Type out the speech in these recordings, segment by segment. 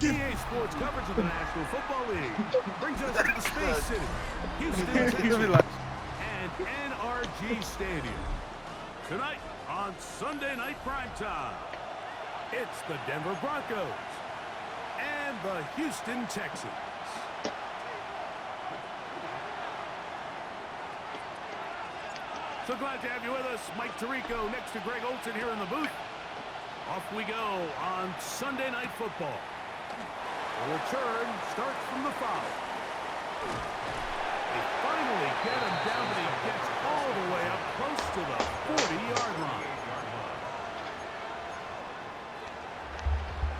EA Sports coverage of the National Football League brings us to the Space City, Houston, Texas, and NRG Stadium. Tonight on Sunday Night Primetime, it's the Denver Broncos and the Houston Texans. So glad to have you with us. Mike Tirico next to Greg Olson here in the booth. Off we go on Sunday Night Football. The return starts from the 5. They finally get him down, but he gets all the way up close to the 40-yard line.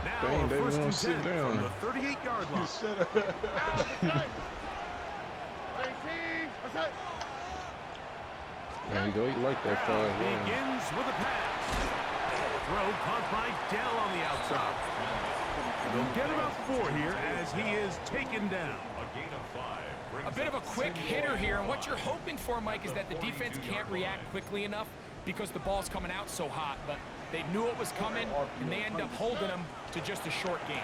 Now a first and 10 from the 38-yard line. There you go. You like that far. Begins with a pass. Throw caught by Dell on the outside. They'll get about 4 here as he is taken down. A gain of 5. A bit of a quick hitter here, and what you're hoping for, Mike, is that the defense can't react quickly enough because the ball's coming out so hot, but they knew it was coming, and they end up holding them to just a short game.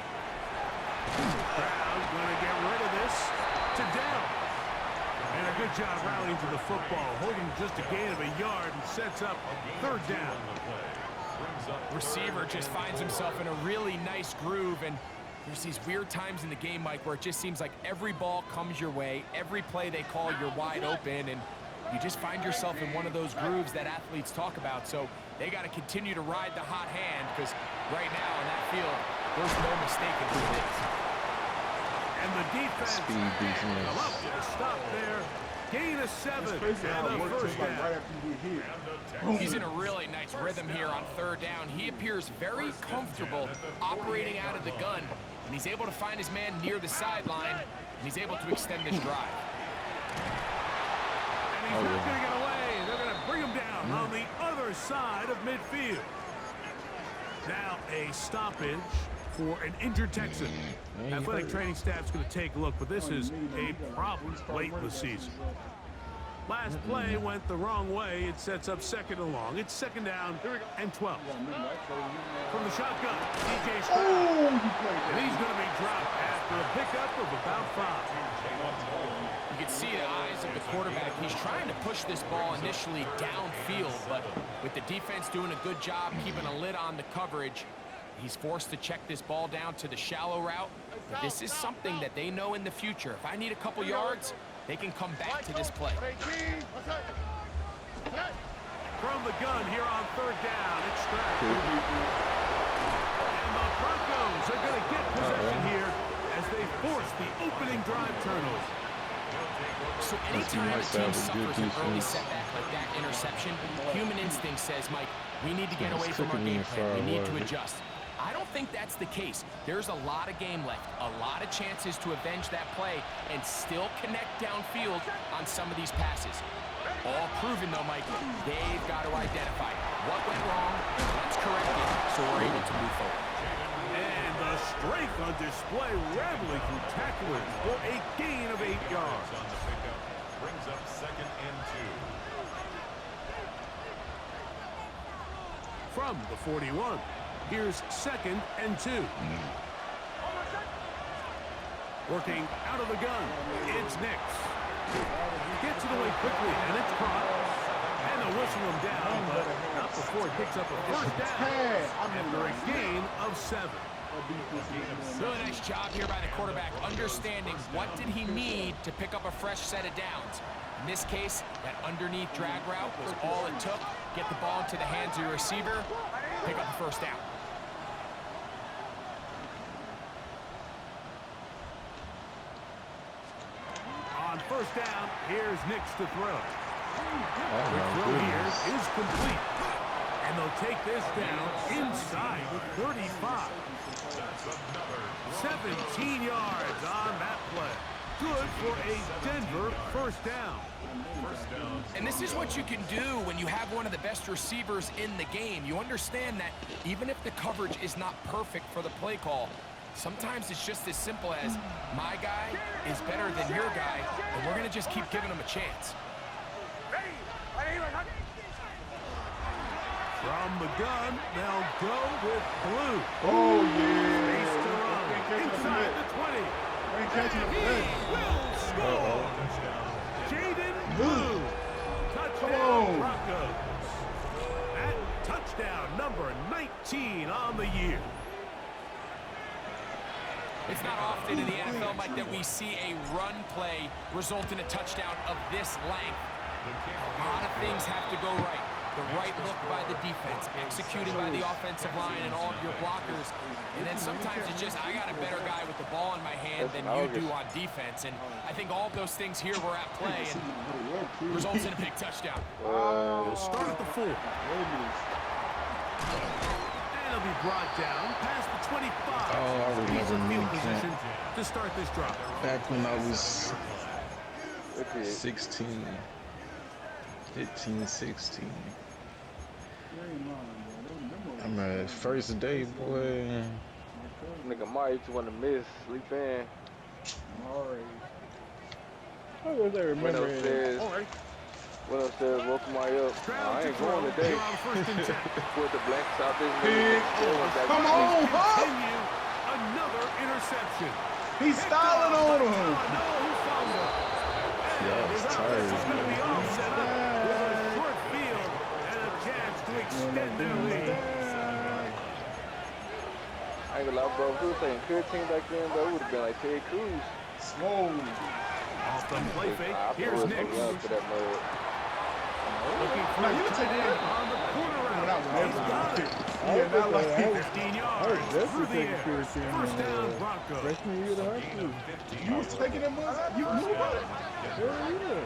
Brown's going to get rid of this to Dell. And a good job rallying to the football, holding just a gain of a yard and sets up 3rd down. Receiver just finds himself in a really nice groove, and there's these weird times in the game, Mike, where it just seems like every ball comes your way, every play they call, you're wide open, and you just find yourself in one of those grooves that athletes talk about. So they got to continue to ride the hot hand, because right now in that field, there's no mistaking who it is. And the defense come up with a stop there. Gain of 7 and a 1st down. He's in a really nice rhythm here on 3rd down. He appears very comfortable operating out of the gun, and he's able to find his man near the sideline, and he's able to extend this drive. And he's not going to get away. They're going to bring him down on the other side of midfield. Now a stoppage for an injured Texan. Athletic training staff's going to take a look, but this is a problem late in the season. Last play went the wrong way. It sets up 2nd and long. It's 2nd down and 12. From the shotgun, DJ Stroud. And he's going to be dropped after a pickup of about 5. You can see the eyes of the quarterback. He's trying to push this ball initially downfield, but with the defense doing a good job keeping a lid on the coverage, he's forced to check this ball down to the shallow route. But this is something that they know in the future. If I need a couple yards, they can come back to this play. From the gun here on 3rd down, it's Stroud. And the Broncos are going to get possession here as they force the opening drive turnover. So anytime a team suffers an early setback like that interception, human instinct says, Mike, we need to get away from our game plan. We need to adjust. I don't think that's the case. There's a lot of game left, a lot of chances to avenge that play and still connect downfield on some of these passes. All proven, though, Mike, they've got to identify what went wrong, what's corrected, so we're able to move forward. And the strength on display, rambling through tacklers for a gain of 8 yards. On the pickup, brings up 2nd and 2. From the 41. Here's 2nd and 2. Working out of the gun, it's Nix. Gets it away quickly, and it's caught. And they'll whistle him down, but not before he picks up a 1st down after a gain of 7. Really nice job here by the quarterback, understanding what did he need to pick up a fresh set of downs. In this case, that underneath drag route was all it took. Get the ball into the hands of your receiver, pick up the 1st down. On 1st down, here's Nix to throw. The throw here is complete. And they'll take this down inside the 35. 17 yards on that play. Good for a Denver 1st down. And this is what you can do when you have one of the best receivers in the game. You understand that even if the coverage is not perfect for the play call, sometimes it's just as simple as my guy is better than your guy, and we're going to just keep giving him a chance. From the gun, they'll go with blue. Oh, yeah. Space to run. catching up to that. Will score. Jaden Blue. Come Touchdown on. Broncos. That touchdown number 19 on the year. It's not often in the NFL, Mike, that we see a run play result in a touchdown of this length. A lot of things have to go right. The right look by the defense, executing by the offensive line and all of your blockers. And then sometimes it's just, I got a better guy with the ball in my hand than you do on defense. And I think all of those things here were at play and results in a big touchdown. We'll start at the 4. And it'll be brought down past the 25. Oh, I remember field me position to start this drive. back when I was 16, 15, 16. I'm at first day, boy. Nigga Mario used to want to miss, sleep in. I was there Went remember upstairs. Went upstairs, woke Mario up. I ain't going today. First and 10. Put the blankets out this Big. nigga. Come on, huh? Continue. Another interception. He's styling on him. No, who fouled him? Yeah, I was His tired. offense is going to be all set up with a short field and a chance to extend their lead. I ain't gonna lie, bro. If we was playing 15 back then, bro, it would have been like Ted Cruz. Swole. Off the play fake. I Here's was Nick. young for that mode. Looking for Now, a you tight take end that. on the corner Not route. whenever He's got you it. Yeah, not like 15 yards through the air. First down, Broncos. Freshman year of high school. You was taking them ones. You knew about it. Hell yeah.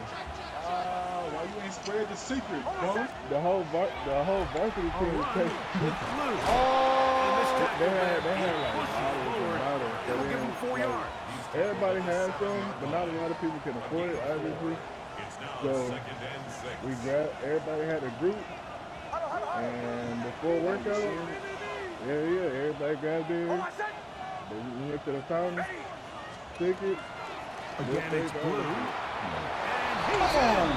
Why you ain't spread the secret, bro? The whole varsity A team run was taking. with Blue. Oh, And this tackle They there, had he like pushes models and forward. models. It'll give him 4 yards. Everybody has some, but not a lot of people can afford it, obviously. So everybody had a group, and before workout, everybody grabbed theirs. They went to the fountain, took it. Again, it's Blue. And he's come on.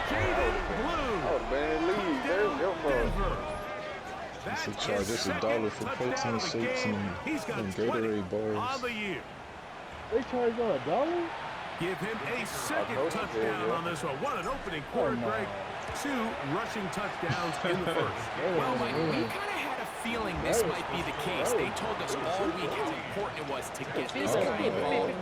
Jaden Blue. Oh, man, leave. There's your bro. Denver. It's a That charge. is It's second $1 for touchdown protein of the shakes game. He's got and 20 Gatorade bars. on the year. They charged on $1? Give him a second told you, touchdown yeah. on this one. What an opening quarter, no. Greg. 2 rushing touchdowns in the first. Well, Mike, we kind of had a feeling this might be the case. They told us all week how important it was to get this guy involved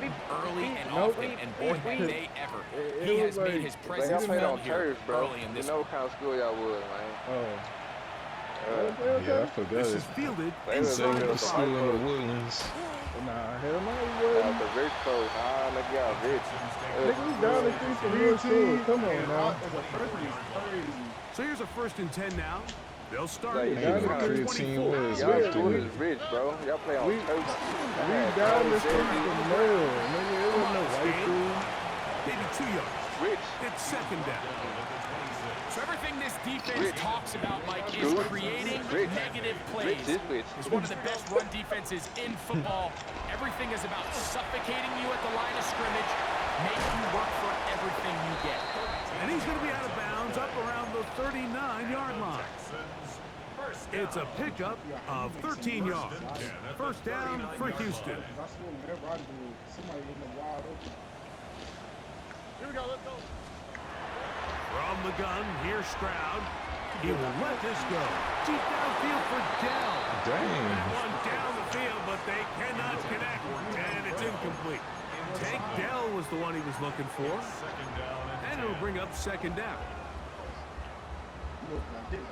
early and often, and boy, have they ever. He has made his Like, presence y'all played felt on here turf, bro. early in You this know what kind of school y'all was, man. Yeah, I forgot This is it. fielded They was inside They the were school in the 5. Woodlands. Nah, hell no, you Out wasn't. the rich coach. Nah, nigga, y'all rich. Nigga, we down the street from real school. Come on now. So here's a first and 10 now. They'll start Like, at Hey, y'all the number creatine 24. was Y'all after school me. is rich, bro. Y'all play on turf. We down the street from Merle. Nigga, it wasn't no white school. Maybe 2 yards. Rich. It's second down. So everything this defense talks about, Mike, is creating negative plays. It's one of the best run defenses in football. Everything is about suffocating you at the line of scrimmage, making you work for everything you get. And he's going to be out of bounds up around the 39-yard line. It's a pickup of 13 yards. First down for Houston. Here we go, let's go. From the gun, here's Stroud. He will let this go. Deep downfield for Dell. Dang. That one down the field, but they cannot connect, and it's incomplete. Tank Dell was the one he was looking for, and it'll bring up second down.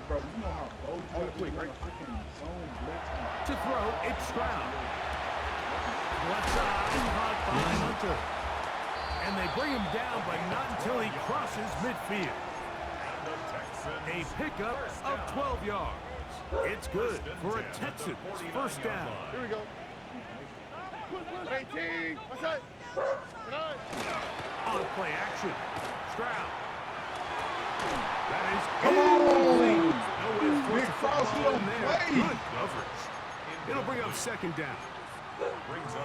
Bro, you know how both To throw, it's Stroud. Left side, caught by Hunter. And they bring him down, but not until he crosses midfield. A pickup of 12 yards. It's good for a Texans first down. Here we go. 18. What's that? On play action, Stroud. That is Come on! No way to force Big the Frost, he football don't in there. play. Good coverage. It'll bring up second down.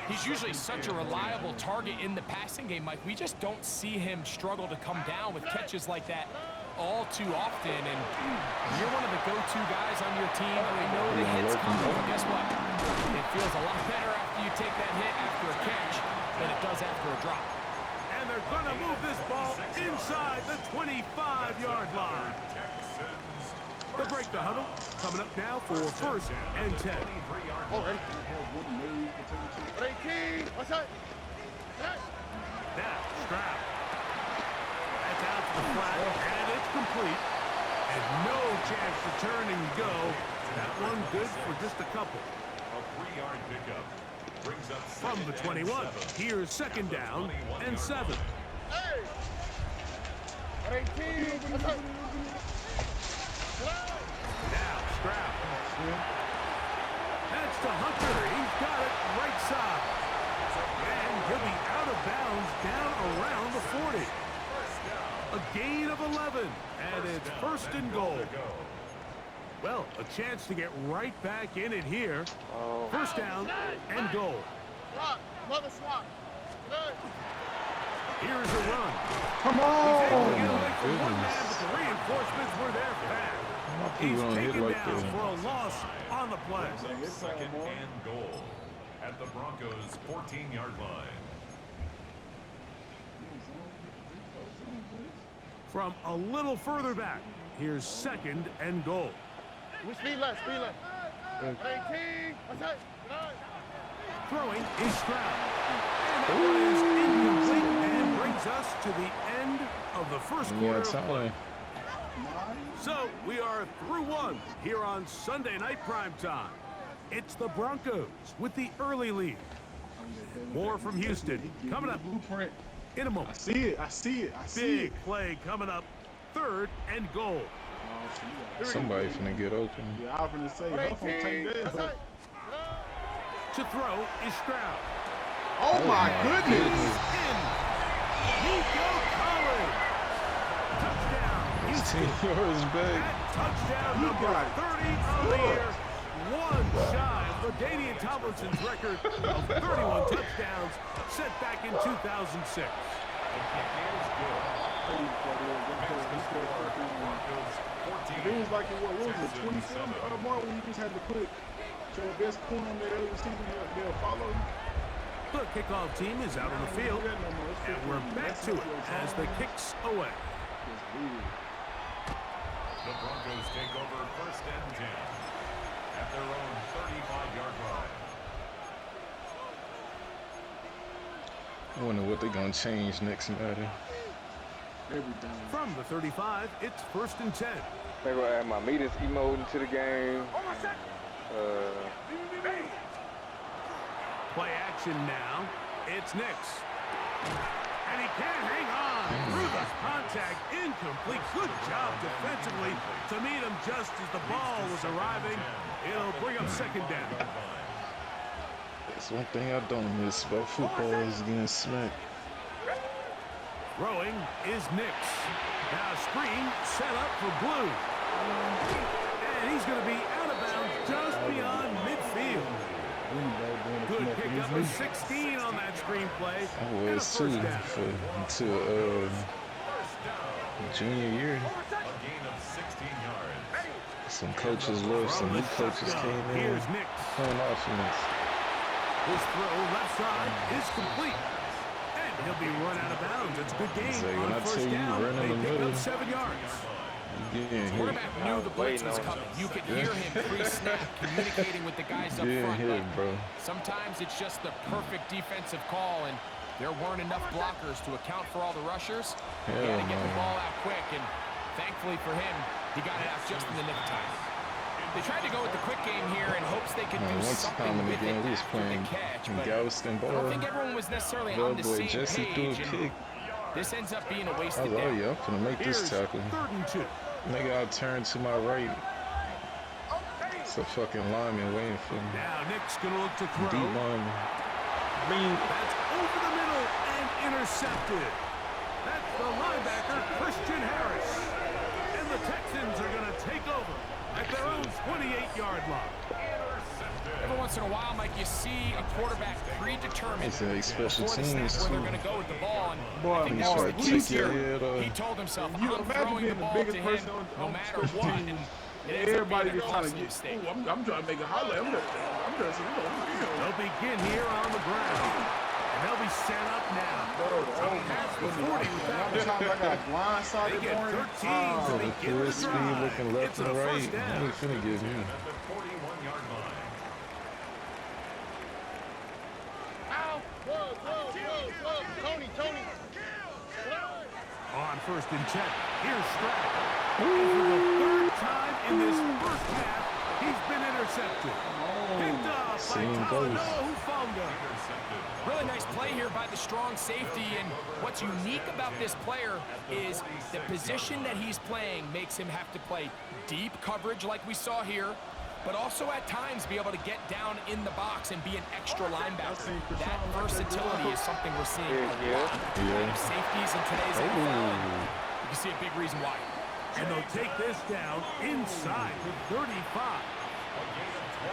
He's usually such a reliable target in the passing game, Mike. We just don't see him struggle to come down with catches like that all too often. And you're one of the go-to guys on your team. I know the hit's coming, but guess what? It feels a lot better after you take that hit after a catch than a and 10. Already. 18. What's that? Now, Stroud. That's out to the flat, and it's complete. And no chance to turn and go. That one good for just a couple. A 3-yard pickup brings up From the 21, here's second down and 7. Hey. 18. What's that? Now, Stroud. That's to Hunter. He's got it right side. And he'll be out of bounds down around the 40. A gain of 11, and it's first and goal. Well, a chance to get right back in it here. First down and goal. Swat. Another swat. Here's a run. Come He's able to get on! away from one man, but the reinforcements were there fast. He's gonna hit taken like down that. for a loss on the play. second and goal at the Broncos' 14-yard line. From a little further back, here's second and goal. We speed left, speed left. 18. What's that? Throwing is Stroud. And that one is incomplete and brings us to the end of the first quarter of play. So we are through one here on Sunday Night Primetime. It's the Broncos with the early lead. More from Houston coming up Blueprint. in a moment. I see it. I see it. I see Big it. play coming up, third and goal. Somebody finna get open. Yeah, I was gonna say, Huff will take this. To throw is Stroud. Oh my goodness! In. Nico Collins. Touchdown, Houston. Yours back. At touchdown You number got 30 of the year. One shy of LaDainian Tomlinson's record of 31 touchdowns set back in 2006. It was like, what was it, 27 more when you just had to put your best point on there, they'll follow you. The kickoff team is out on the field, and we're back to it as the kicks away. The Broncos take over first and 10 at their own 35-yard line. I wonder what they're gonna change next matter. From the 35, it's first and 10. They're gonna add my meters emote into the game. Play action now. It's Nix. And he can't hang on through the contact. Incomplete. Good job defensively to meet him just as the ball was arriving. It'll bring up second down. That's one thing I don't miss about football is getting smacked. Throwing is Nix. Now screen set up for Blue. And he's going to be out of bounds just beyond midfield. Good pickup of 16 on that screen play. I was too until junior year. A gain of 16 yards. Some coaches left, some new coaches came in. Here's Nix. Playing offense. His throw left side is complete. And he'll be run out of bounds. It's a good game Say, on when I first tell you down. run in They the pick middle, up 7 yards. You getting hit. Quarterback knew the blitz was coming. You could hear him pre-snap communicating with the guys up Getting front. hit, But bro. sometimes it's just the perfect defensive call, and there weren't enough blockers to account for all the rushers. He had to get the ball out quick, and thankfully for him, he got it out just in the nick of time. They tried to go with the quick game here in hopes they could do One something time in the with game, it we was after the playing catch, in but Galveston I don't ball. think everyone was necessarily Little on the boy same Jesse threw a page, and pick. this ends up being a I wasted was, oh down. yeah, I'm finna make Here's this tackle. third and 2. Nigga, I turned to my right. It's a fucking lineman waiting for me. Now Nick's going to look to throw. Deep lineman. Bing. That's over the middle and intercepted. That's the linebacker, Christian Harris. And the Texans are going to take over at their own 28-yard line. Every once in a while, Mike, you see a quarterback predetermined It's a special before the snap teams, where they're too. going to go with the ball. And Boy, I think You that was try the to key take your here. head off. He told himself, You I'm imagine throwing being the the ball biggest to person him on no matter special what. teams. And it ends up Everybody being a just trying to costly get. mistake. Ooh, I'm trying to make a highlight. I'm just. They'll begin here on the ground. And they'll be set up now. Past the 40 with that Every time I got They blindsided get for 13 him. to The begin full the speed drive. looking left It's a and right. first He down. ain't finna get me. At the 41-yard first and 10. Here's Stroud. And for the third time in this first half, he's been intercepted. Picked up by Talanoa Hufanga. Really nice play here by the strong safety, and what's unique about this player is the position that he's playing makes him have to play deep coverage like we saw here, but also at times be able to get down in the box and be an extra linebacker. That versatility is something we're seeing a lot of safeties in today's NFL. You can see a big reason why. And they'll take this down inside the 35.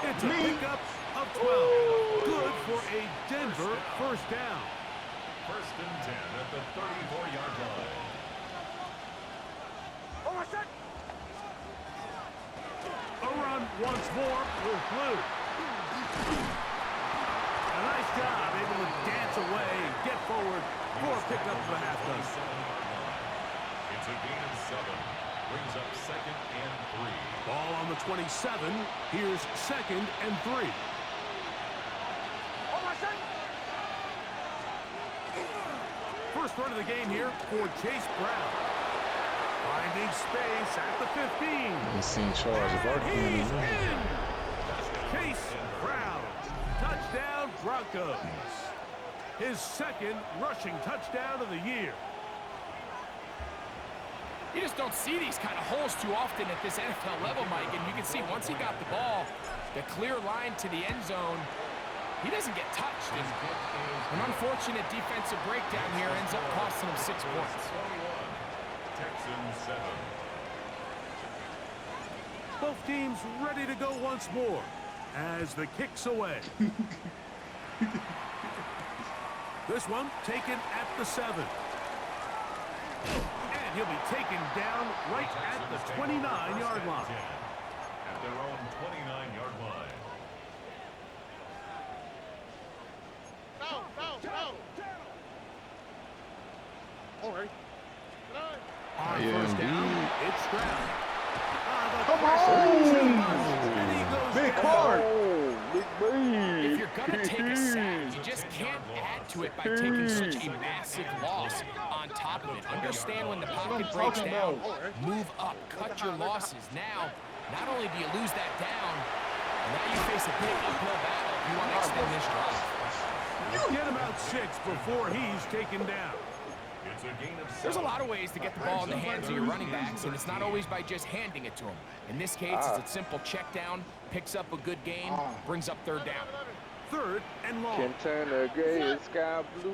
It's a pickup of 12. Good for a Denver first down. First and 10 at the 34-yard line. A run once more with Blue. A nice job, able to dance away and get forward for a pickup of a half dozen. It's a gain of 7. Brings up second and 3. Ball on the 27. Here's second and 3. First run of the game here for Chase Brown. Finding space at the 15. He's seen Charles Barkley. He's in. Chase Brown. Touchdown Broncos. His second rushing touchdown of the year. You just don't see these kind of holes too often at this NFL level, Mike, and you can see once he got the ball, the clear line to the end zone, he doesn't get touched. And an unfortunate defensive breakdown here ends up costing him 6 points. Texans 7. Both teams ready to go once more as the kick's away. This one taken at the 7. And he'll be taken down right at the 29-yard line. At their own 29-yard line. All right. On first down, it's Stroud. Come on! And he goes Big down. card. If you're going to take a sack, you just can't add to it by taking such a massive loss on top of it. Understand when the pocket breaks down, move up, cut your losses. Now, not only do you lose that down, now you face a big uphill battle if you want to extend this drive. Get him out 6 before he's taken down. It's a gain of 7. There's a lot of ways to get the ball in the hands of your running backs, and it's not always by just handing it to them. In this case, it's a simple check down, picks up a good gain, brings up third down. Third and long. Can turn the gray sky blue.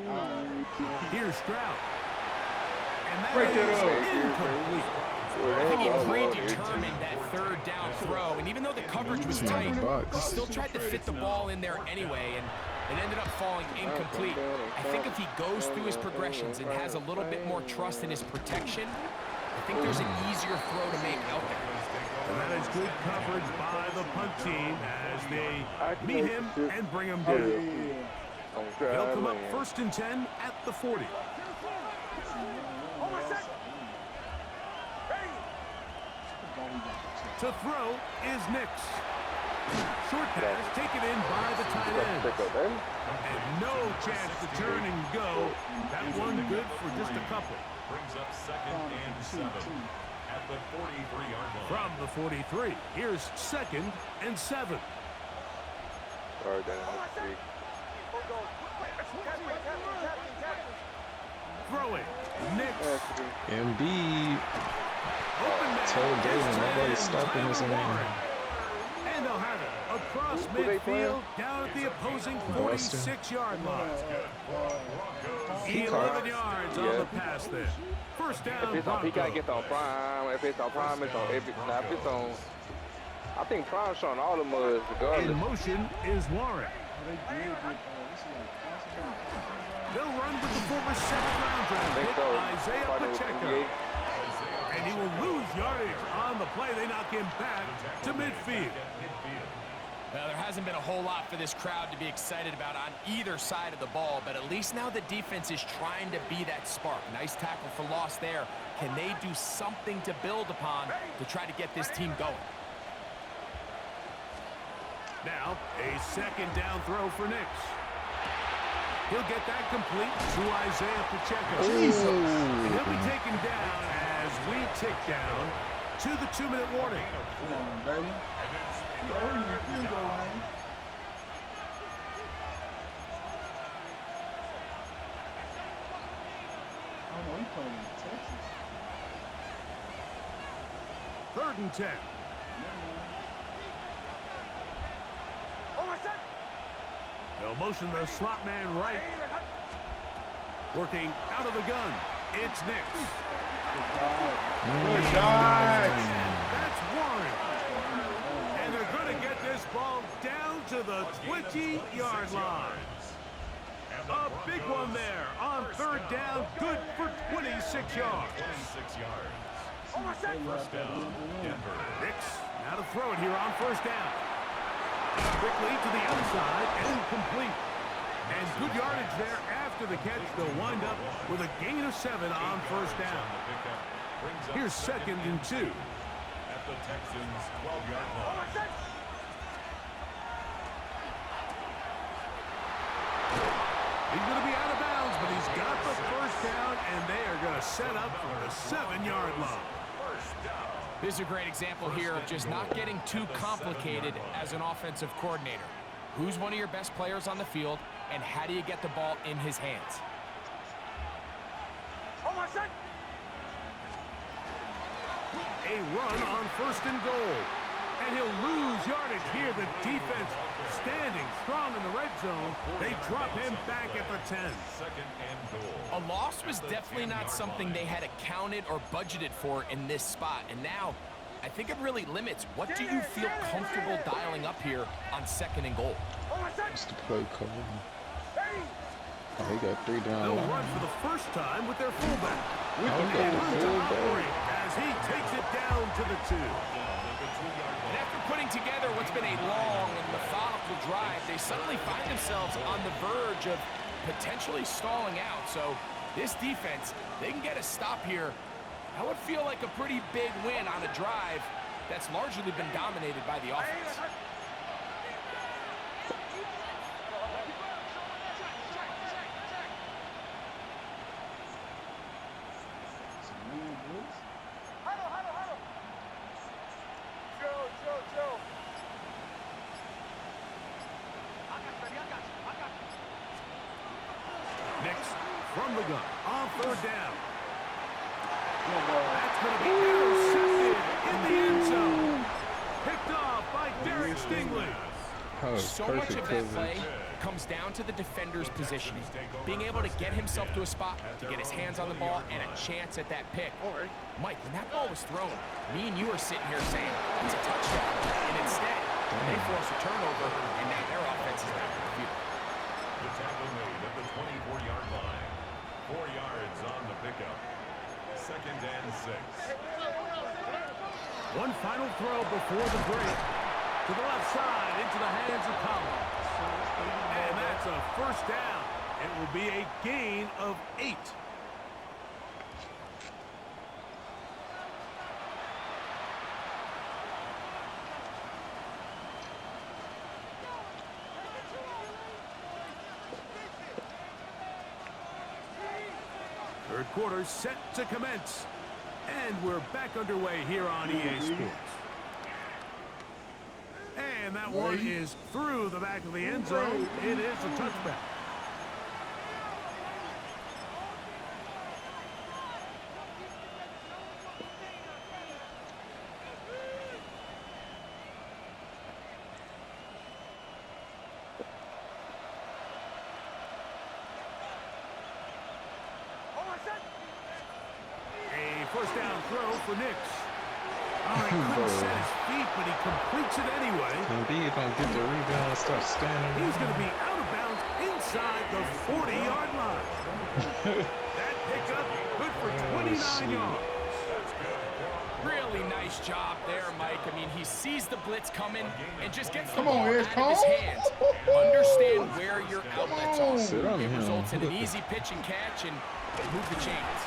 Here's Stroud. And Break that that is up. incomplete. I think he predetermined that third down throw, and even though the coverage was tight, he still tried to fit the ball in there anyway, and it ended up falling incomplete. I think if he goes through his progressions and has a little bit more trust in his protection, I think there's an easier throw to make out there. And that is good coverage by the punt team as they meet him and bring him down. He'll come up first and 10 at the 40. To throw is Nix. Short pass taken in by the tight end. And no chance to turn and go. That one good for just a couple. Brings up second and 7 at the 43-yard line. From the 43, here's second and 7. Throwing. Nix. Embiid. Open man. Told Galen nobody's stopping his man. And they'll have it across midfield down at the opposing 46-yard line. 11 yards on the pass there. First down, He gotta Broncos. get on Prime. If it's on Prime, it's on every. Now, if it's on, I think Prime's showing all the muds In regardless. motion is Warren. They'll run with the former 7th-round draft Think pick, so. Isaiah Probably with Pacheco. NBA. And he will lose yardage on the play. They knock him back to midfield. Well, there hasn't been a whole lot for this crowd to be excited about on either side of the ball, but at least now the defense is trying to be that spark. Nice tackle for loss there. Can they do something to build upon to try to get this team going? Now, a second down throw for Nix. He'll get that complete to Isaiah Pacheco. Jesus. And he'll be taken down as we tick down to the 2-minute warning. Come on, baby. Hurry your field goal line. I don't know, he's playing in Texas. 3rd and 10. They'll motion the slot man right. Working out of the gun. It's Nix. Good shot. That's Warren. And they're going to get this ball down to the 20-yard line. A big one there on 3rd down. Good for 26 yards. 26 yards. First down, Denver. Nix now to throw it here on 1st down. Quickly to the outside and complete. And good yardage there after the catch. They'll wind up with a gain of 7 on 1st down. Here's 2nd and 2. At the Texans' 12-yard line. He's going to be out of bounds, but he's got the 1st down, and they are going to set up for the 7-yard line. This is a great example here of just not getting too complicated as an offensive coordinator. Who's one of your best players on the field, and how do you get the ball in his hands? A run on 1st and goal. And he'll lose yardage here. The defense standing strong in the red zone. They drop him back at the 10. 2nd and goal. A loss was definitely not something they had accounted or budgeted for in this spot. And now, I think it really limits. What do you feel comfortable dialing up here on 2nd and goal? What's the play call? Oh, he got 3 down. They'll run for the first time with their fullback. He got the fullback. As he takes it down to the 2. And after putting together what's been a long and methodical drive, they suddenly find themselves on the verge of potentially stalling out. So this defense, they can get a stop here. That would feel like a pretty big win on a drive that's largely been dominated by the offense. Nix from the gun on 3rd down. That's going to be intercepted in the end zone. Picked off by Derek Stingley. So much of that play comes down to the defender's positioning. Being able to get himself to a spot, to get his hands on the ball, and a chance at that pick. Mike, when that ball was thrown, me and you were sitting here saying, it's a touchdown. And instead, they force a turnover, and now their offense is back in the field. The tackle made at the 24-yard line. 4 yards on the pickup. 2nd and 6. One final throw before the break. To the left side, into the hands of Collins. And that's a 1st down. It will be a gain of 8. Third quarter set to commence. And we're back underway here on EA Sports. And that one is through the back of the end zone. It is a touchback. A 1st down throw for Nix. He couldn't set his feet, but he completes it anyway. Indeed, don't get the rebound and start standing. He's going to be out of bounds inside the 40-yard line. That pickup good for 29 yards. Really nice job there, Mike. I mean, he sees the blitz coming and just gets the ball Come on, out of his hands. Understand where your outlets are. Sit on It him. results in an easy pitch and catch and move the chains.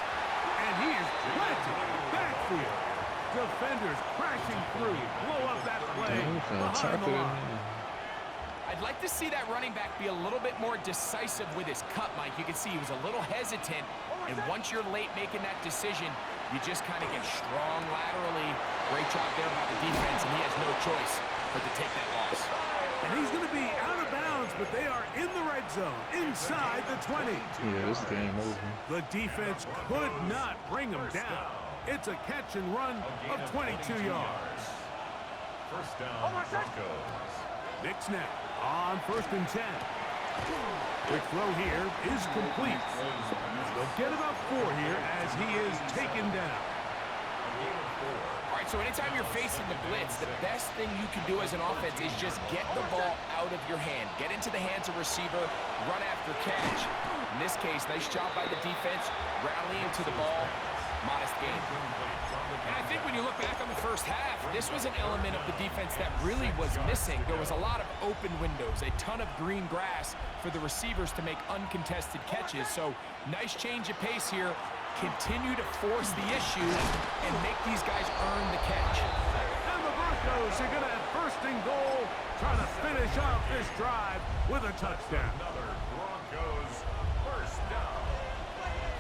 And he is planted backfield. Defenders crashing through. Blow up that play behind the line. I I'd like to see that running back be a little bit more decisive with his cut, Mike. You can see he was a little hesitant, and once you're late making that decision, you just kind of get strong laterally. Great job there by the defense, and he has no choice but to take that loss. And he's going to be out of bounds, but they are in the red zone, inside the 20. Yeah, this game over. The defense could not bring him down. It's a catch and run of 22 yards. First down, Broncos. Nick snap on 1st and 10. Quick throw here is complete. They'll get about 4 here as he is taken down. All right, so anytime you're facing the blitz, the best thing you can do as an offense is just get the ball out of your hand. Get into the hands of receiver, run after catch. In this case, nice job by the defense, rallying to the ball. Modest gain. And I think when you look back on the first half, this was an element of the defense that really was missing. There was a lot of open windows, a ton of green grass for the receivers to make uncontested catches. So nice change of pace here. Continue to force the issue and make these guys earn the catch. And the Broncos are going to have 1st and goal, trying to finish off this drive with a touchdown. Another Broncos first down.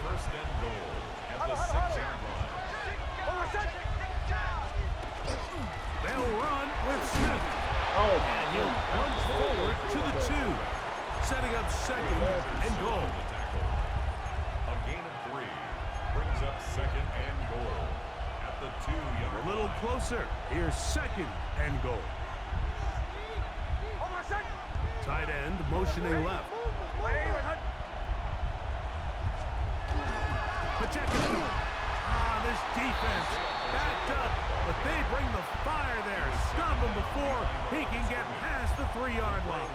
1st and goal at the 6-yard line. They'll run with Smith. And he'll punch forward to the 2, setting up 2nd and goal. A gain of 3 brings up 2nd and goal at the 2-yard A little closer. Here's 2nd and goal. Tight end motioning left. Pacheco. This defense backed up, but they bring the fire there. Stop him before he can get past the 3-yard line.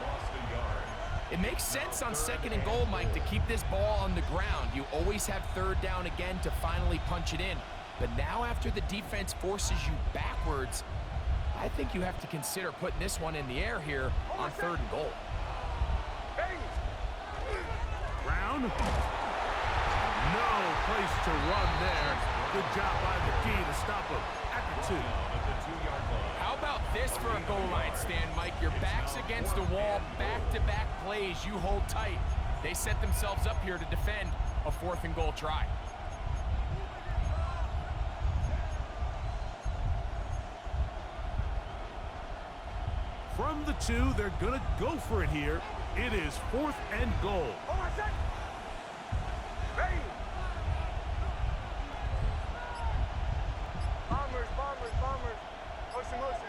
It makes sense on 2nd and goal, Mike, to keep this ball on the ground. You always have 3rd down again to finally punch it in. But now after the defense forces you backwards, I think you have to consider putting this one in the air here on 3rd and goal. Brown. No place to run there. Good job by the D to stop him at the 2. How about this for a goal line stand, Mike? Your back's against the wall, back-to-back plays, you hold tight. They set themselves up here to defend a 4th and goal try. From the 2, they're going to go for it here. It is 4th and goal. Bombers. Motion.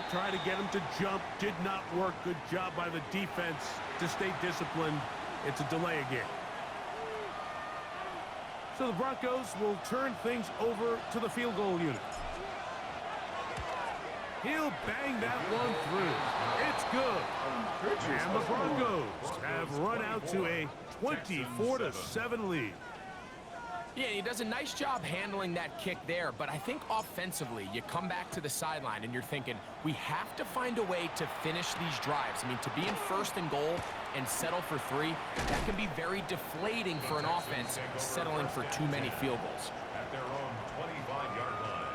Try to get him to jump. Did not work. Good job by the defense to stay disciplined. It's a delay again. So the Broncos will turn things over to the field goal unit. He'll bang that one through. It's good. And the Broncos have run out to a 24-7 lead. Yeah, he does a nice job handling that kick there, but I think offensively, you come back to the sideline and you're thinking, we have to find a way to finish these drives. I mean, to be in 1st and goal and settle for 3, that can be very deflating for an offense settling for too many field goals. At their own 25-yard line.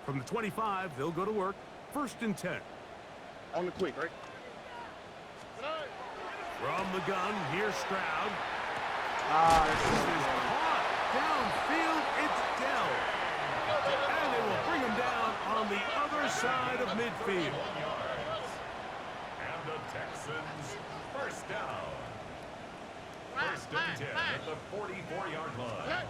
From the 25, they'll go to work. 1st and 10. On the quick, right? From the gun, here's Stroud. This is caught downfield. It's Dell. And they will bring him down on the other side of midfield. And the Texans first down. 1st and 10 at the 44-yard line.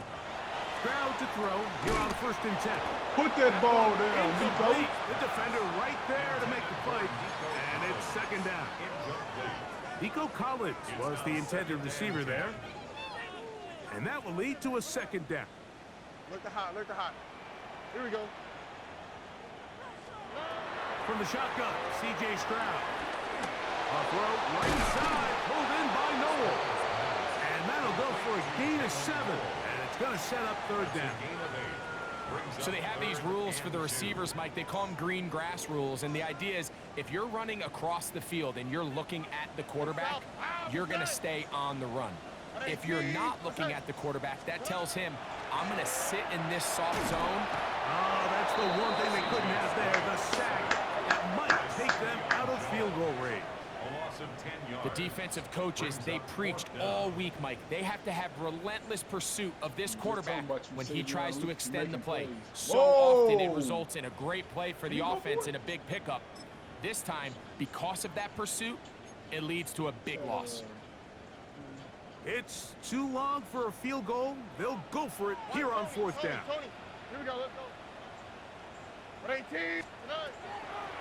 Stroud to throw. Here on 1st and 10. Put that ball down, Incomplete. The defender right there to make the play. And it's 2nd down. Nico Collins was the intended receiver there. And that will lead to a 2nd down. Look the hot. Here we go. From the shotgun, C.J. Stroud. A throw right side, pulled in by Noel. And that'll go for a gain of 7. And it's going to set up 3rd down. So they have these rules for the receivers, Mike. They call them green grass rules. And the idea is if you're running across the field and you're looking at the quarterback, you're going to stay on the run. If you're not looking at the quarterback, that tells him, I'm going to sit in this soft zone. Oh, that's the one thing they couldn't have there, the sack that might take them out of field goal range. A loss of 10 yards. The defensive coaches, they preached all week, Mike. They have to have relentless pursuit of this quarterback when he tries to extend the play. So often it results in a great play for the offense and a big pickup. This time, because of that pursuit, it leads to a big loss. It's too long for a field goal. They'll go for it here on fourth down. Tony, here we go, let's go. 18.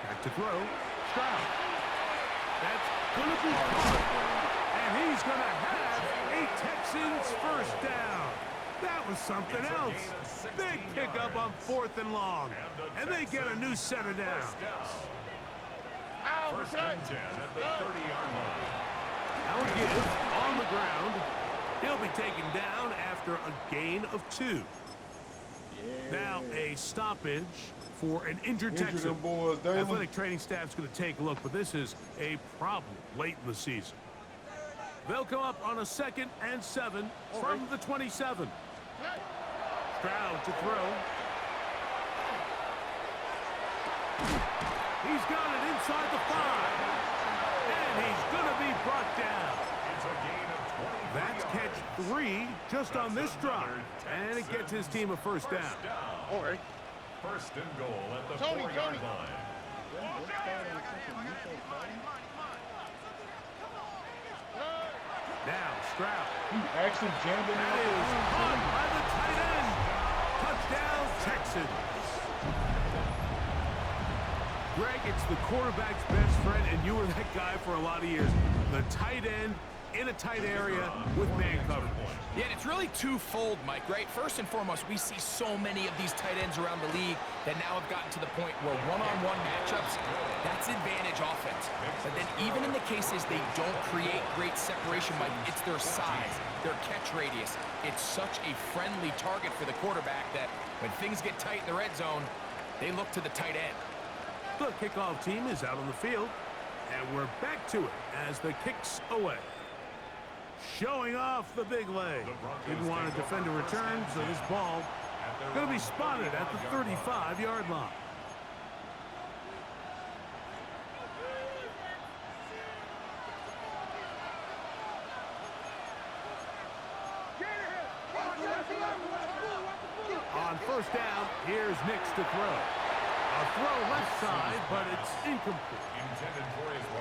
Back to throw. Stroud. That's going to be caught. And he's going to have a Texans first down. That was something else. Big pickup on 4th and long. And they get a new set of downs. First and 10 at the 30-yard line. Now again, on the ground. He'll be taken down after a gain of 2. Now a stoppage for an injured Texan. boys, Damon. Athletic training staff's going to take a look, but this is a problem late in the season. They'll come up on a 2nd and 7 from the 27. Stroud to throw. He's got it inside the 5. And he's going to be brought down. It's a gain of 20. That's catch 3 just on this drive. And it gets his team a first down. All right. First and goal at the 4-yard line. Now Stroud. He actually jammed it That is caught by the tight end. Touchdown, Texans. Greg, it's the quarterback's best friend, and you were that guy for a lot of years. The tight end in a tight area with man coverage. Yeah, and it's really twofold, Mike, right? First and foremost, we see so many of these tight ends around the league that now have gotten to the point where one-on-one matchups, that's advantage offense. But then even in the cases they don't create great separation, Mike, it's their size, their catch radius. It's such a friendly target for the quarterback that when things get tight in the red zone, they look to the tight end. The kickoff team is out on the field, and we're back to it as the kick's away. Showing off the big leg. Didn't want to defend a return, so this ball going to be spotted at the 35-yard line. On first down, here's Nix to throw. A throw left side, but it's incomplete.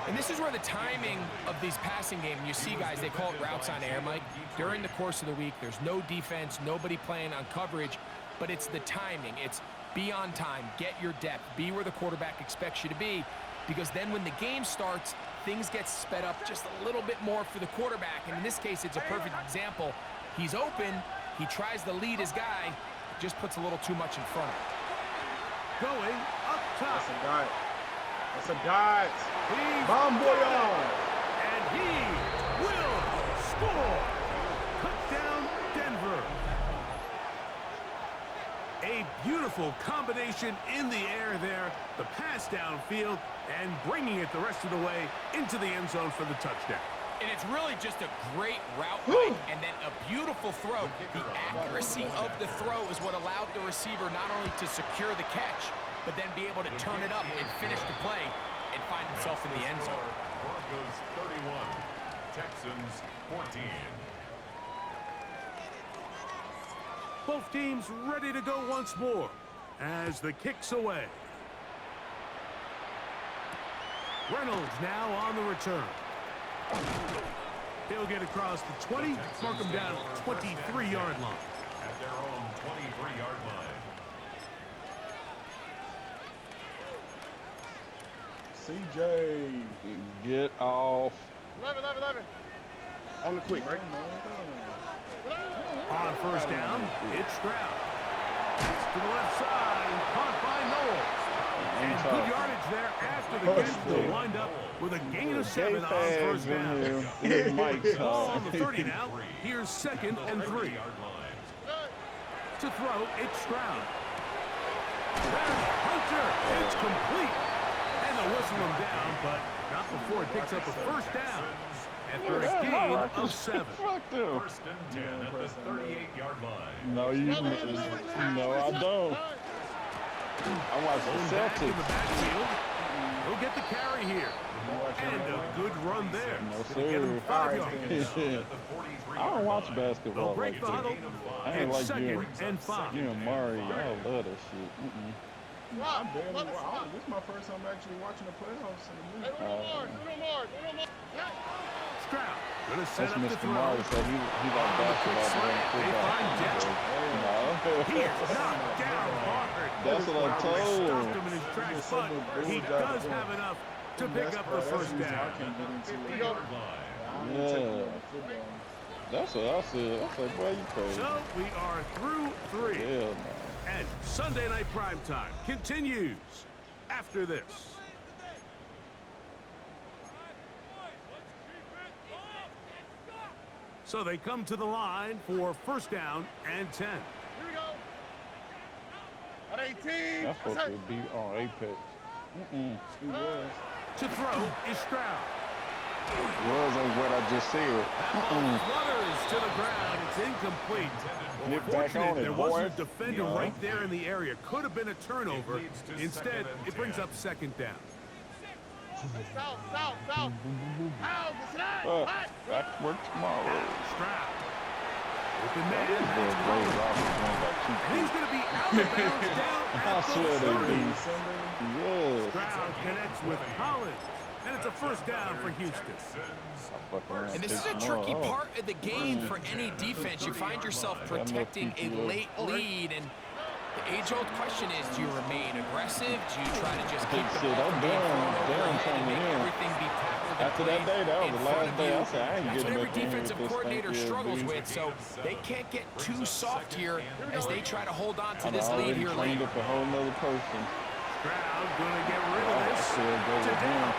And this is where the timing of these passing games, you see guys, they call it routes on air, Mike. During the course of the week, there's no defense, nobody playing on coverage, but it's the timing. It's be on time, get your depth, be where the quarterback expects you to be, because then when the game starts, things get sped up just a little bit more for the quarterback. And in this case, it's a perfect example. He's open, he tries to lead his guy, just puts a little too much in front of him. Going up top. That's a dot. That's a dot. He's Bomb voyage. And he will score. Touchdown, Denver. A beautiful combination in the air there. The pass downfield and bringing it the rest of the way into the end zone for the touchdown. And it's really just a great route, Mike, and then a beautiful throw. The accuracy of the throw is what allowed the receiver not only to secure the catch, but then be able to turn it up and finish the play and find himself in the end zone. Broncos 31, Texans 14. Both teams ready to go once more as the kick's away. Reynolds now on the return. He'll get across the 20, mark him down at the 23-yard line. At their own 23-yard line. CJ. Get off. 11. On the quick, right? On first down, it's Stroud. To the left side, caught by Knowles. And good yardage there after the catch. They'll wind up with a gain of 7 on first down. Ball on the 30 now. Here's 2nd and 3. To throw, it's Stroud. There's Hunter. It's complete. And they'll whistle him down, but not before it picks up a first down. after a gain of 7. Fuck them. First and 10 at the 38-yard line. No, no, I don't. I watch the Back in the Celtics. backfield. He'll get the carry here. And a good run there. No, Gonna get him sir. 5 yards. I don't watch They'll basketball. break the huddle. I ain't It's like you. 2nd and 5. You and Murray, I love that shit. I barely watch. This is my first time actually watching the playoffs. Stroud gonna set That's up the Mr. throw. Murray, so he like basketball. They find Jet. He is knocked down hard. That's what I told Stopped him. him in his tracks, but he does have enough to pick up the first down. Yeah. That's what I said. I said, boy, you crazy. So we are through 3. Hell no. And Sunday Night Primetime continues after this. So they come to the line for first down and 10. Here we go. At 18. That's supposed to be on Apex. He was. To throw is Stroud. Was ain't what I just said. That ball flutters to the ground. It's incomplete. Get back on Fortunate it, there boy. wasn't a defender right there in the area. Could have been a turnover. Instead, it brings up 2nd down. South. Back to work tomorrow. Stroud. Open man. This boy That's Blaze Collins. Robinson going by And he's going to be out of bounds down I at the swear they 30. do. Yeah. Stroud connects with Collins. And it's a first down for Houston. And this is a tricky part of the game for any defense. You find yourself protecting a late lead, and the age-old question is, do you remain aggressive? Do you try to just keep the ball from being thrown overhead and make everything be tackled and After that day, that was in the front last of day. you? I said, I ain't That's getting what every back in here defensive with this coordinator thing, struggles dude. with, so they can't get too soft here as they try to hold on to I'd this lead already here trained late. up a whole nother person. Stroud going to get rid of I this. said, go with him.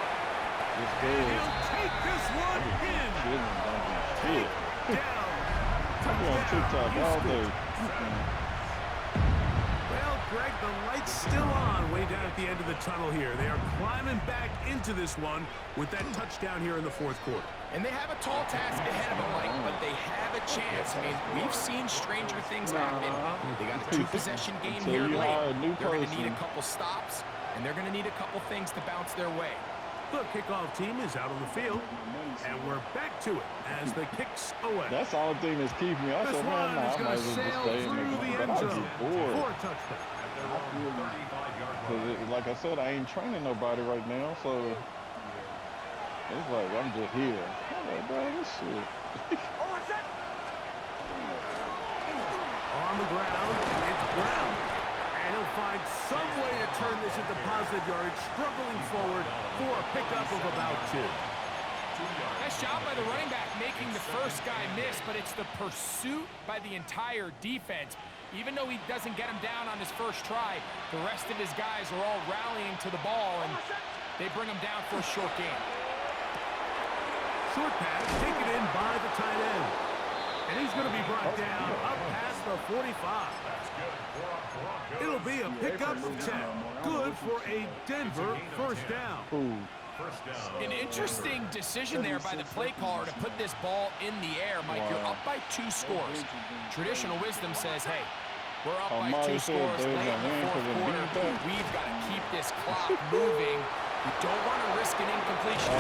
It's And good. he'll take this one in. Shit, don't do shit. Down. I'm on TikTok all day. Well, Greg, the light's still on way down at the end of the tunnel here. They are climbing back into this one with that touchdown here in the 4th quarter. And they have a tall task ahead of them, Mike, but they have a chance. I mean, we've seen stranger things happen. They got a 2-possession game Until here you hire a late. new They're going to need a person. couple stops, and they're going to need a couple things to bounce their way. The kickoff team is out on the field, and we're back to it as the kicks away. That's the only thing that's keeping me. I This said, one man, nah, is I might going as to well just sail stay in through the there. end But I zone get for bored. a touchdown. Because, like I said, I ain't training nobody right now, so it's like I'm just here. I'm like, bro, this shit. On the ground, it's Brown. And he'll find some way to turn this into positive yardage, struggling forward for a pickup of about 2. Nice job by the running back making the first guy miss, but it's the pursuit by the entire defense. Even though he doesn't get him down on his first try, the rest of his guys are all rallying to the ball, and they bring him down for a short gain. Short pass taken in by the tight end. And he's going to be brought down up past the 45. It'll be a pickup of 10. Good for a Denver first down. Ooh. An interesting decision there by the play caller to put this ball in the air. Mike, you're up by 2 scores. Traditional wisdom says, hey, we're up by 2 scores late in the 4th quarter. We've got to keep this clock moving. You don't want to risk an incompletion.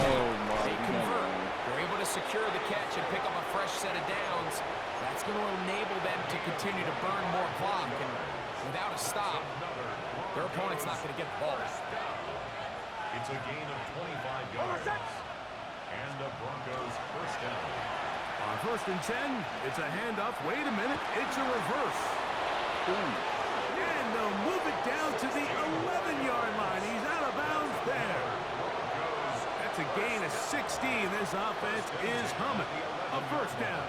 They convert. They're able to secure the catch and pick up a fresh set of downs. That's going to enable them to continue to burn more clock. And without a stop, their opponent's not going to get the ball back. It's a gain of 25 yards. And the Broncos first down. On 1st and 10, it's a handoff. Wait a minute, it's a reverse. And they'll move it down to the 11-yard line. He's out of bounds there. That's a gain of 16. This offense is humming. A first down.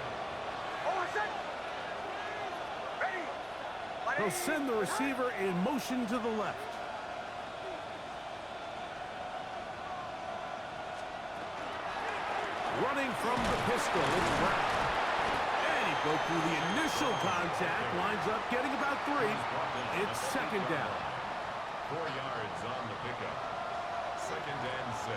He'll send the receiver in motion to the left. Running from the pistol, it's Brown. And he broke through the initial contact, winds up getting about 3. It's 2nd down. 4 yards on the pickup. 2nd and 6.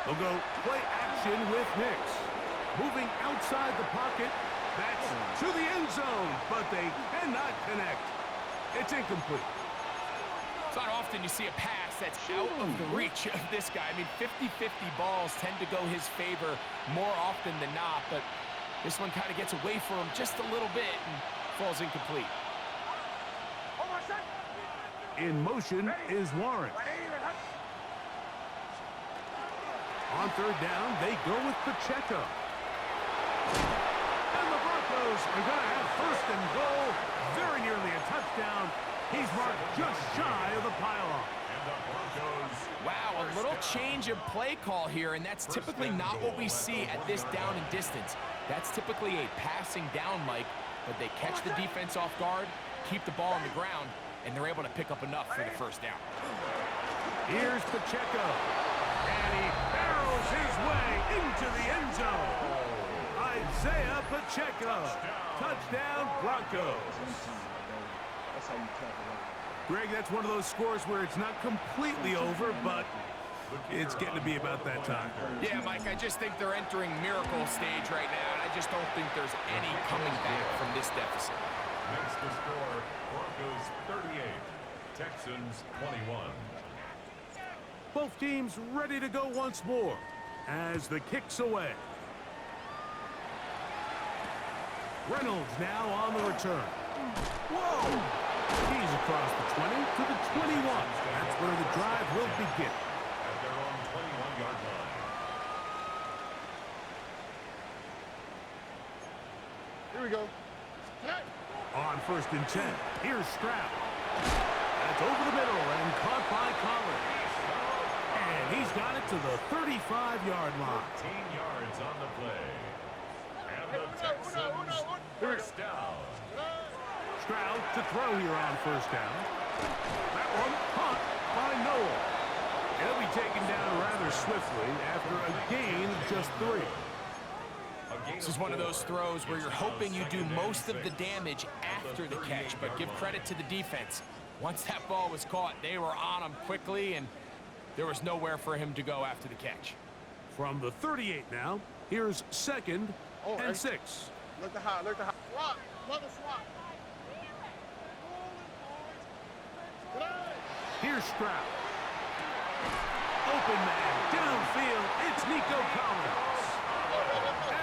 They'll go play action with Nix. Moving outside the pocket. That's to the end zone, but they cannot connect. It's incomplete. It's not often you see a pass that's out of the reach of this guy. I mean, 50-50 balls tend to go his favor more often than not, but this one kind of gets away from him just a little bit and falls incomplete. In motion is Warren. On third down, they go with Pacheco. And the Broncos are going to have first and goal. Very nearly a touchdown. He's marked just shy of the pylon. Wow, a little change of play call here, and that's typically not what we see at this down and distance. That's typically a passing down, Mike, but they catch the defense off guard, keep the ball on the ground, and they're able to pick up enough for the first down. Here's Pacheco, and he barrels his way into the end zone. Isaiah Pacheco, touchdown Broncos. That's how you tackle it. Greg, that's one of those scores where it's not completely over, but it's getting to be about that time. Yeah, Mike, I just think they're entering miracle stage right now, and I just don't think there's any coming back from this deficit. Makes the score Broncos 38, Texans 21. Both teams ready to go once more as the kick's away. Reynolds now on the return. Whoa! He's across the 20 to the 21. That's where the drive will begin. At their own 21-yard line. Here we go. On first and 10, here's Stroud. That's over the middle and caught by Collins. And he's got it to the 35-yard line. 15 yards on the play. And the Texans first down. Stroud to throw here on first down. That one caught by Noel. He'll be taken down rather swiftly after a gain of just 3. This is one of those throws where you're hoping you do most of the damage after the catch, but give credit to the defense. Once that ball was caught, they were on him quickly, and there was nowhere for him to go after the catch. From the 38 now, here's second and 6. Look the high, look the high. Swap, mother swap. Here's Stroud. Open man, downfield, it's Nico Collins.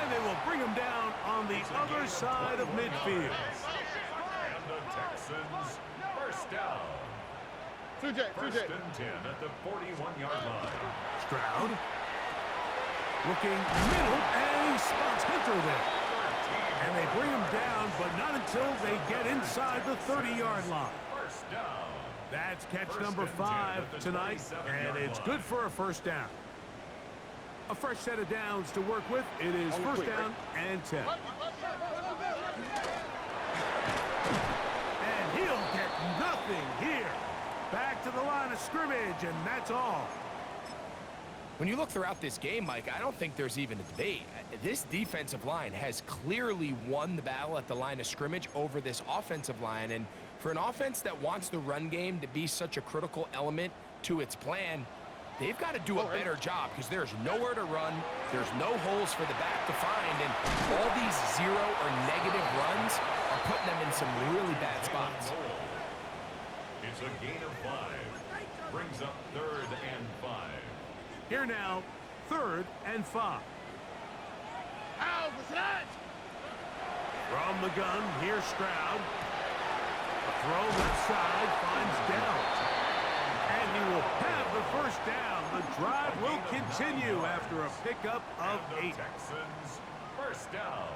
And they will bring him down on the other side of midfield. And the Texans first down. First and 10 at the 41-yard line. Stroud looking middle, and he spots Hunter there. And they bring him down, but not until they get inside the 30-yard line. First down. That's catch number 5 tonight, and it's good for a first down. A fresh set of downs to work with. It is first down and 10. And he'll get nothing here. Back to the line of scrimmage, and that's all. When you look throughout this game, Mike, I don't think there's even a debate. This defensive line has clearly won the battle at the line of scrimmage over this offensive line, and for an offense that wants the run game to be such a critical element to its plan, they've got to do a better job because there's nowhere to run, there's no holes for the back to find, and all these 0 or negative runs are putting them in some really bad spots. It's a gain of 5. Brings up 3rd and 5. Here now, 3rd and 5. From the gun, here's Stroud. A throw left side finds Dowd. And he will have the first down. The drive will continue after a pickup of 8. Texans first down.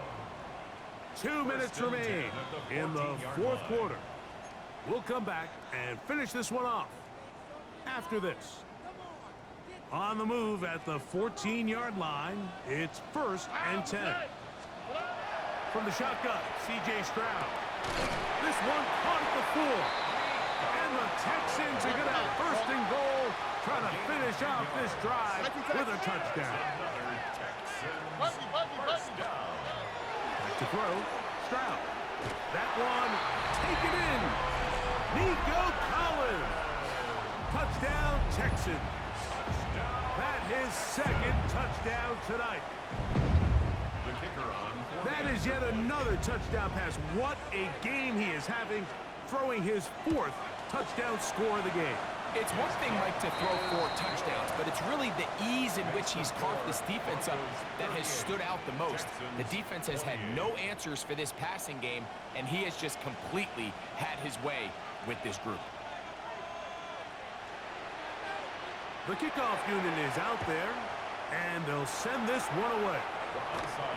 2 minutes remain in the 4th quarter. We'll come back and finish this one off after this. On the move at the 14-yard line, it's 1st and 10. From the shotgun, C.J. Stroud. This one caught at the 4. And the Texans are going to have 1st and goal, trying to finish off this drive with a touchdown. First down. Back to throw, Stroud. That one taken in. Nico Collins. Touchdown. Touchdown, Texans. That his second touchdown tonight. The kicker on. That is yet another touchdown pass. What a game he is having, throwing his 4th touchdown score of the game. It's one thing, Mike, to throw 4 touchdowns, but it's really the ease in which he's carved this defense up that has stood out the most. The defense has had no answers for this passing game, and he has just completely had his way with this group. The kickoff unit is out there, and they'll send this one away.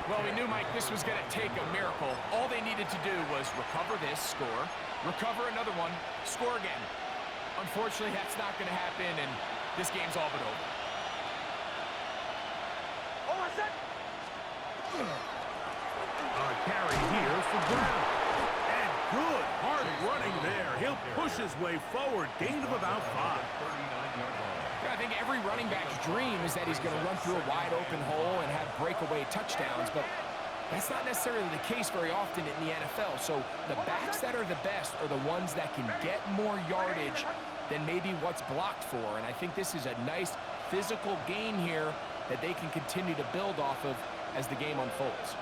Well, we knew, Mike, this was going to take a miracle. All they needed to do was recover this, score, recover another one, score again. Unfortunately, that's not going to happen, and this game's all but over. A carry here for Brown. And good, hard running there. He'll push his way forward. Gain of about 5. I think every running back's dream is that he's going to run through a wide open hole and have breakaway touchdowns, but that's not necessarily the case very often in the NFL. So the backs that are the best are the ones that can get more yardage than maybe what's blocked for. And I think this is a nice physical gain here that they can continue to build off of as the game unfolds.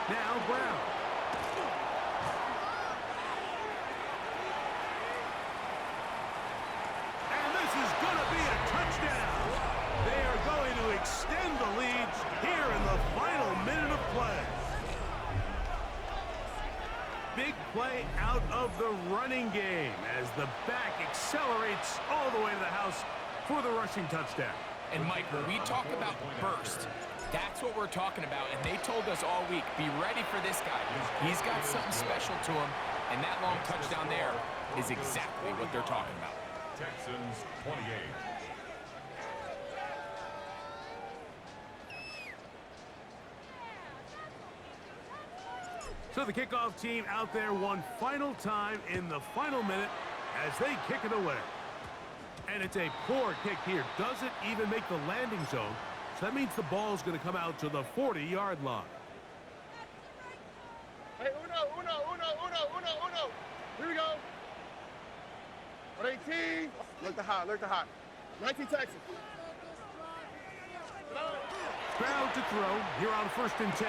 Now Brown. And this is going to be a touchdown. They are going to extend the lead here in the final minute of play. Big play out of the running game as the back accelerates all the way to the house for the rushing touchdown. And Mike, when we talk about burst, that's what we're talking about, and they told us all week, be ready for this guy. He's got something special to him, and that long touchdown there is exactly what they're talking about. Texans 28. So the kickoff team out there one final time in the final minute as they kick it away. And it's a poor kick here. Doesn't even make the landing zone. So that means the ball's going to come out to the 40-yard line. Hey, uno. Here we go. 18. Look the hot. 19 Texans. Brown to throw here on 1st and 10.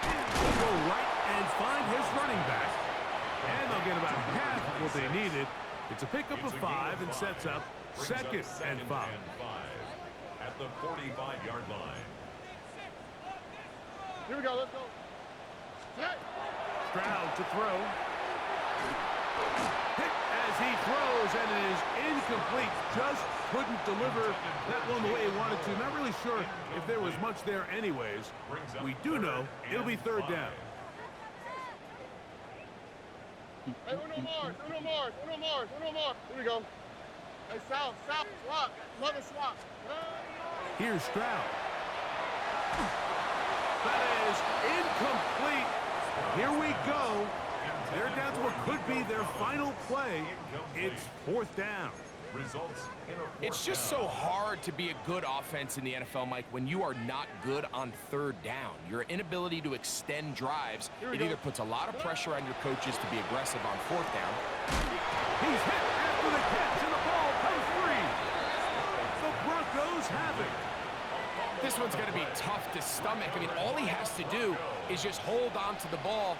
They'll go right and find his running back. And they'll get about half of what they needed. It's a pickup of 5 and sets up 2nd and 5. At the 45-yard line. Here we go, let's go. Set. Stroud to throw. Hit as he throws, and it is incomplete. Just couldn't deliver that one the way he wanted to. Not really sure if there was much there anyways. We do know it'll be 3rd down. Hey, uno Mars. Here we go. Hey, South, swap. Mother swap. Here's Stroud. That is incomplete. Here we go. They're down to what could be their final play. It's 4th down. It's just so hard to be a good offense in the NFL, Mike, when you are not good on 3rd down. Your inability to extend drives, it either puts a lot of pressure on your coaches to be aggressive on 4th down. He's hit after the catch, and the ball comes free. The Broncos have it. This one's going to be tough to stomach. I mean, all he has to do is just hold on to the ball,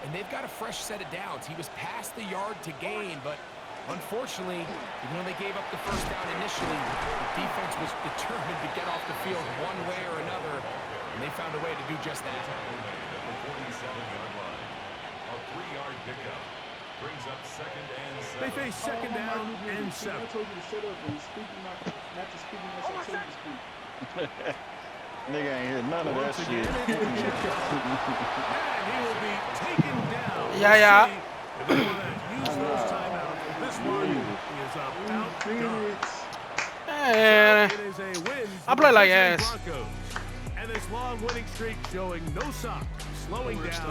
and they've got a fresh set of downs. He was past the yard to gain, but unfortunately, even though they gave up the 1st down initially, the defense was determined to get off the field one way or another, and they found a way to do just that. At the 47-yard line, a 3-yard pickup brings up 2nd and 7. They face 2nd down and 7. I told you to shut up and speak not to speak unless I tell you to speak. Nigga ain't hear none of that Once again, shit. it's the kickoff. And he will be taken down. Yeah. We'll see if they're gonna use those timeouts. This one is about done. So it is a win for I play like the ass. Broncos. And this long winning streak showing no signs, slowing down.